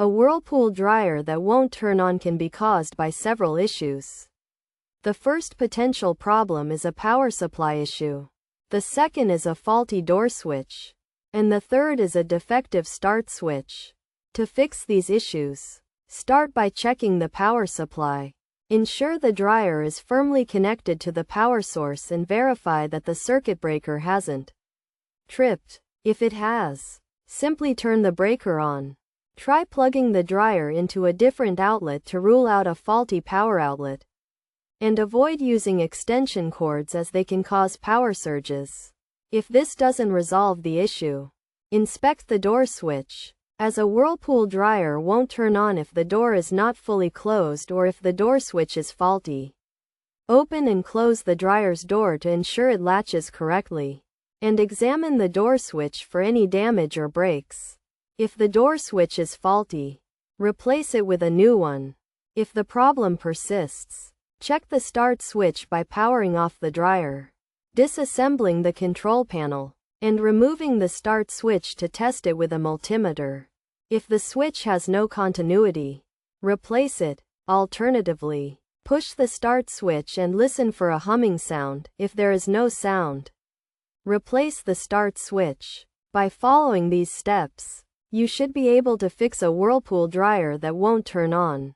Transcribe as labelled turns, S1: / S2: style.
S1: A Whirlpool dryer that won't turn on can be caused by several issues. The first potential problem is a power supply issue. The second is a faulty door switch. And the third is a defective start switch. To fix these issues, start by checking the power supply. Ensure the dryer is firmly connected to the power source and verify that the circuit breaker hasn't tripped. If it has, simply turn the breaker on. Try plugging the dryer into a different outlet to rule out a faulty power outlet. And avoid using extension cords as they can cause power surges. If this doesn't resolve the issue, inspect the door switch, as a Whirlpool dryer won't turn on if the door is not fully closed or if the door switch is faulty. Open and close the dryer's door to ensure it latches correctly. And examine the door switch for any damage or breaks. If the door switch is faulty, replace it with a new one. If the problem persists, check the start switch by powering off the dryer, disassembling the control panel, and removing the start switch to test it with a multimeter. If the switch has no continuity, replace it. Alternatively, push the start switch and listen for a humming sound. If there is no sound, replace the start switch. By following these steps, you should be able to fix a Whirlpool dryer that won't turn on.